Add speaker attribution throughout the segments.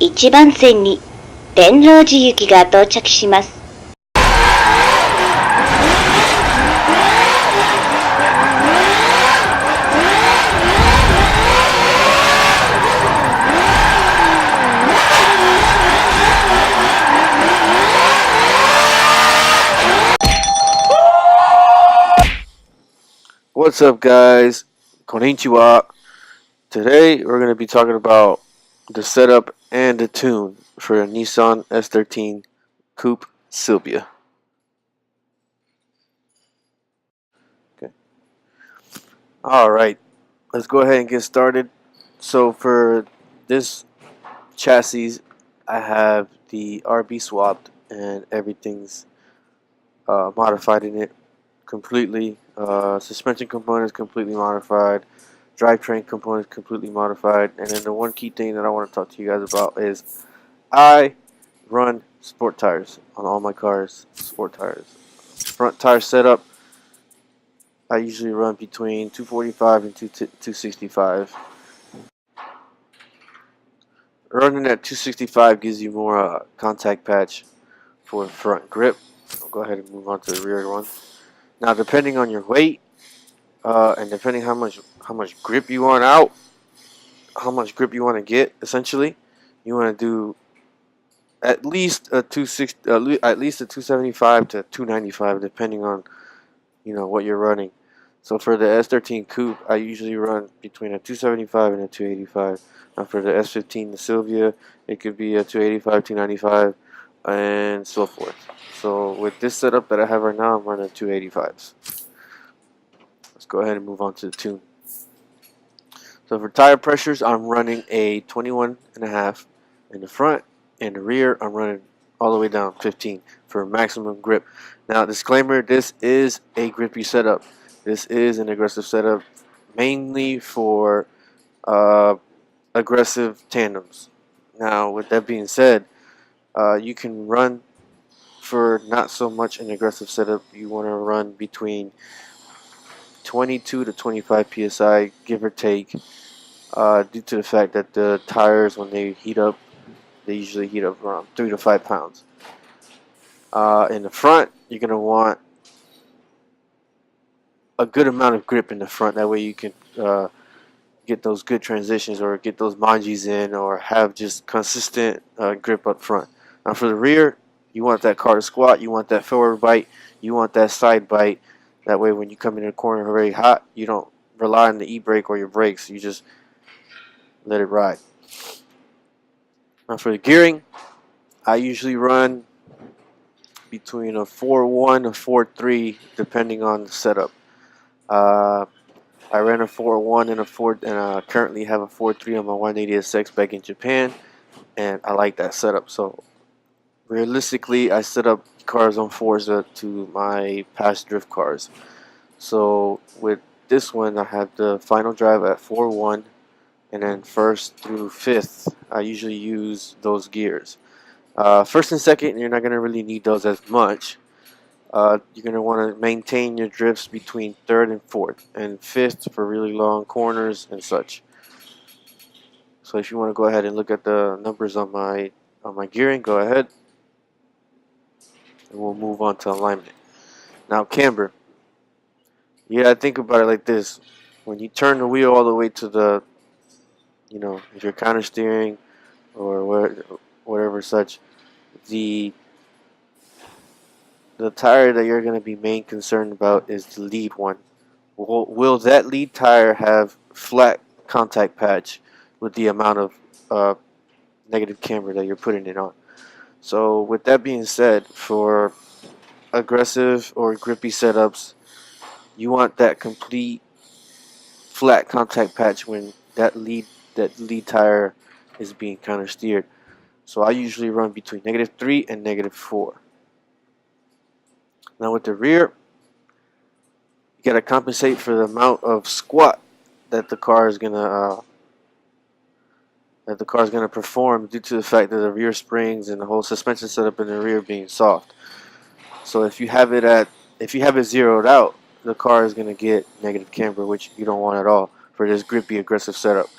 Speaker 1: 1番線に天王寺行きが到着します。
Speaker 2: What's up, guys? Konnichiwa. Today we're going to be talking about the setup and the tune for a Nissan S13 Coupe Silvia. Okay. Alright, let's go ahead and get started. So for this chassis, I have the RB swapped and everything's modified in it completely. Suspension components completely modified. Drivetrain components completely modified. And then the one key thing that I want to talk to you guys about is I run sport tires on all my cars. Sport tires. Front tire setup, I usually run between 245 and 265. Running at 265 gives you more contact patch for front grip. I'll go ahead and move on to the rear one. Now, depending on your weight and depending how much grip you want out, how much grip you want to get, essentially, you want to do at least a 275 to 295, depending on what you're running. So for the S13 Coupe, I usually run between a 275 and a 285. Now for the S15, the Silvia, it could be a 285, 295, and so forth. So with this setup that I have right now, I'm running 285s. Let's go ahead and move on to the tune. So for tire pressures, I'm running a 21.5 in the front, and the rear I'm running all the way down 15 for maximum grip. Now, disclaimer: this is a grippy setup. This is an aggressive setup, mainly for aggressive tandems. Now, with that being said, you can run for not so much an aggressive setup. You want to run between 22 to 25 psi, give or take, due to the fact that the tires, when they heat up, they usually heat up around 3 to 5 pounds. In the front, you're going to want a good amount of grip in the front. That way you can get those good transitions or get those manjis in or have just consistent grip up front. Now for the rear, you want that car to squat, you want that forward bite, you want that side bite. That way when you come in the corner very hot, you don't rely on the e-brake or your brakes. You just let it ride. Now for the gearing, I usually run between a 4.1 and 4.3 depending on the setup. I ran a 4.1 and a 4, and I currently have a 4.3 on my 180SX back in Japan, and I like that setup. So realistically, I set up cars on Forza to my past drift cars. So with this one, I have the final drive at 4.1, and then first through fifth, I usually use those gears. First and second, you're not going to really need those as much. You're going to want to maintain your drifts between third and fourth, and fifth for really long corners and such. So if you want to go ahead and look at the numbers on my gearing, go ahead, and we'll move on to alignment. Now camber. Yeah, think about it like this: when you turn the wheel all the way to the, if you're counter steering or whatever such, the tire that you're going to be main concerned about is the lead one. Will that lead tire have flat contact patch with the amount of negative camber that you're putting it on? So with that being said, for aggressive or grippy setups, you want that complete flat contact patch when that lead tire is being counter steered. So I usually run between -3 and -4. Now with the rear, you gotta compensate for the amount of squat that the car is gonna perform due to the fact that the rear springs and the whole suspension setup in the rear being soft. So if you have it zeroed out, the car is gonna get negative camber, which you don't want at all for this grippy aggressive setup.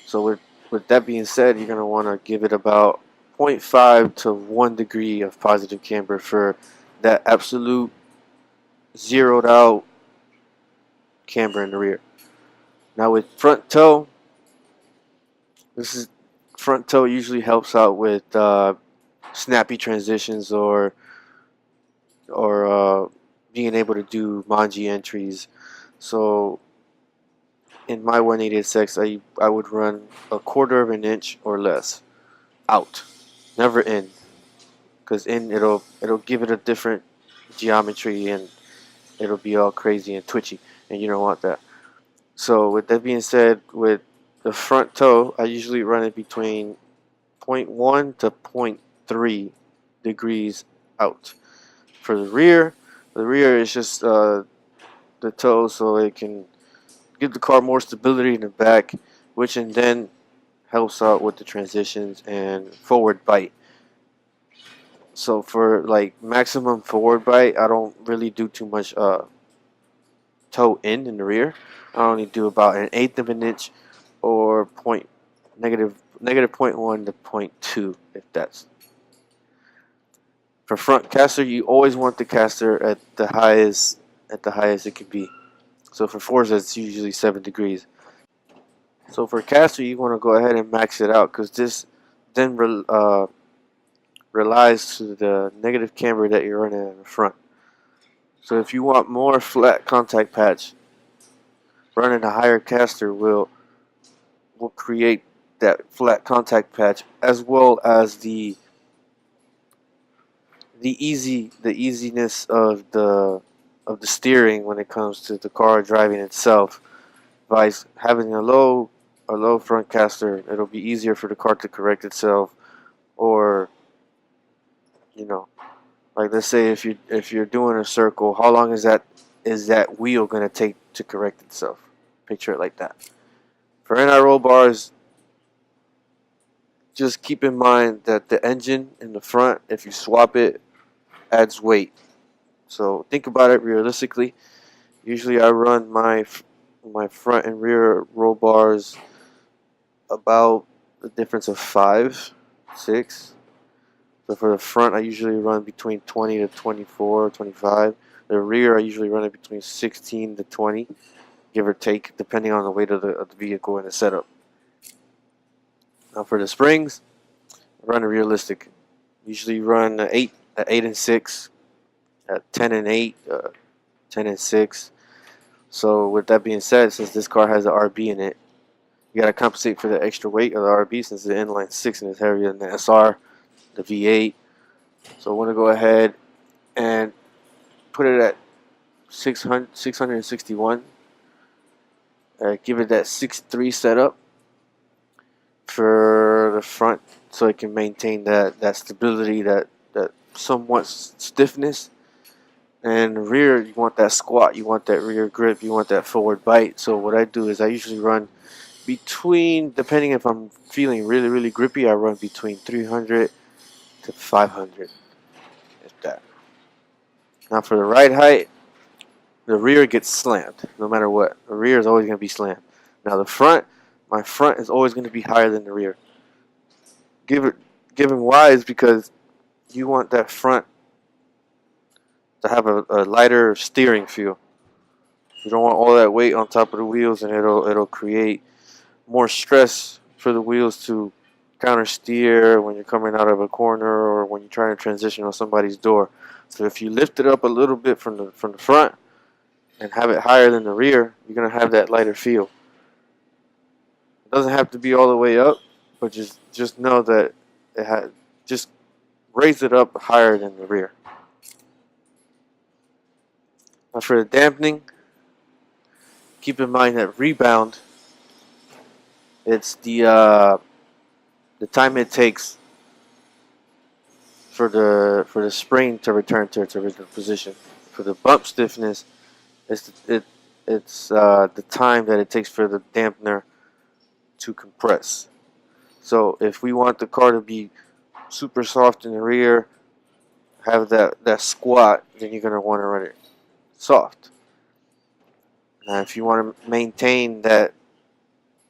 Speaker 2: So with with that being said, you're going to want to give it about 0.5 to 1 degree of positive camber for that absolute zeroed out camber in the rear. Now with front toe, front toe usually helps out with snappy transitions or being able to do manji entries. So in my 186, I would run a 1/4 of an inch or less out, never in, because in it'll give it a different geometry and it'll be all crazy and twitchy, and you don't want that. So with that being said, with the front toe, I usually run it between 0.1 to 0.3 degrees out. For the rear is just the toe, so it can give the car more stability in the back, which and then helps out with the transitions and forward bite. So for like maximum forward bite, I don't really do too much toe in the rear. I only do about 1/8 of an inch or negative 0.1 to 0.2, if that's. For front caster, you always want the caster at the highest it could be. So for Forza, it's usually 7 degrees. So for caster, you want to go ahead and max it out, because this then relies to the negative camber that you're running in the front. So if you want more flat contact patch, running a higher caster will create that flat contact patch, as well as the easiness of the steering when it comes to the car driving itself. By having a low front caster, it'll be easier for the car to correct itself. Or, you know, like let's say if you're doing a circle, how long is that wheel gonna take to correct itself? Picture it like that. For NI roll bars, just keep in mind that the engine in the front, if you swap it, adds weight. So think about it realistically. Usually I run my front and rear roll bars about the difference of 5, 6. So for the front, I usually run between 20 to 24, 25. The rear, I usually run it between 16 to 20, give or take, depending on the weight of the vehicle and the setup. Now for the springs, I run a realistic. Usually run 8 and 6, 10 and 8, 10 and 6. So with that being said, since this car has an RB in it, you gotta compensate for the extra weight of the RB, since the inline 6 and is heavier than the SR, the V8. So I want to go ahead and put it at 661. Give it that 6.3 setup for the front, so it can maintain that stability, that somewhat stiffness. And the rear, you want that squat, you want that rear grip, you want that forward bite. So what I do is I usually run between, depending if I'm feeling really, really grippy, I run between 300 to 500, if that. Now for the ride height, the rear gets slammed, no matter what. The rear is always going to be slammed. Now the front, my front is always going to be higher than the rear. Given why is because you want that front to have a lighter steering feel. You don't want all that weight on top of the wheels, and it'll create more stress for the wheels to counter steer when you're coming out of a corner or when you're trying to transition on somebody's door. So if you lift it up a little bit from the front and have it higher than the rear, you're gonna have that lighter feel. It doesn't have to be all the way up, but just know that just raise it up higher than the rear. Now for the dampening, keep in mind that rebound, it's the time it takes for the spring to return to its original position. For the bump stiffness, it's the time that it takes for the dampener to compress. So if we want the car to be super soft in the rear, have that squat, then you're gonna want to run it soft. Now if you want to maintain that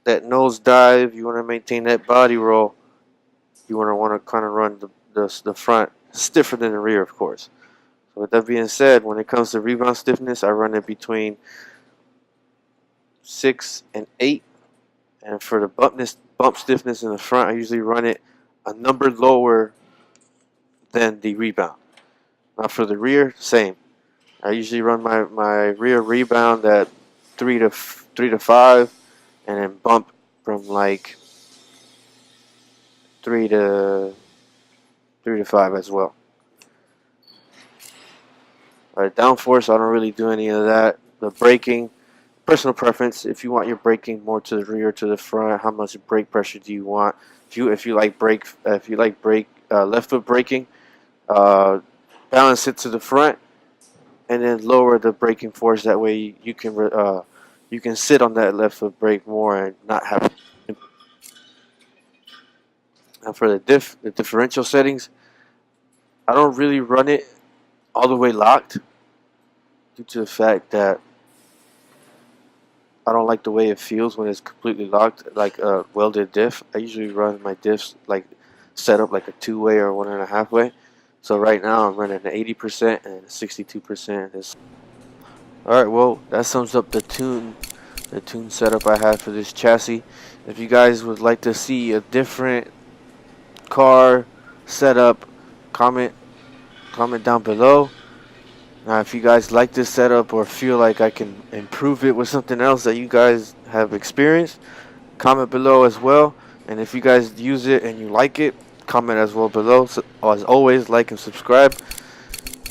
Speaker 2: that nose dive, you want to maintain that body roll, you want to kind of run the front stiffer than the rear, of course. So with that being said, when it comes to rebound stiffness, I run it between 6 and 8. And for the bump stiffness in the front, I usually run it a number lower than the rebound. Now for the rear, same. I usually run my rear rebound at 3 to 5, and then bump from like 3 to 5 as well. Downforce, I don't really do any of that. The braking, personal preference. If you want your braking more to the rear, to the front, how much brake pressure do you want? If you like left foot braking, balance it to the front, and then lower the braking force. That way you can sit on that left foot brake more and not have. And for the differential settings, I don't really run it all the way locked due to the fact that I don't like the way it feels when it's completely locked, like a welded diff. I usually run my diffs like set up like a 2-way or 1.5 way. So right now I'm running an 80% and 62%. Alright, well, that sums up the tune setup I have for this chassis. If you guys would like to see a different car setup, comment down below. Now, if you guys like this setup or feel like I can improve it with something else that you guys have experienced, comment below as well. And if you guys use it and you like it, comment as well below. So, as always, like and subscribe.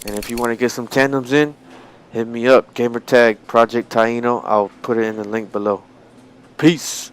Speaker 2: And if you want to get some tandems in, hit me up. Gamertag Project Taino. I'll put it in the link below. Peace.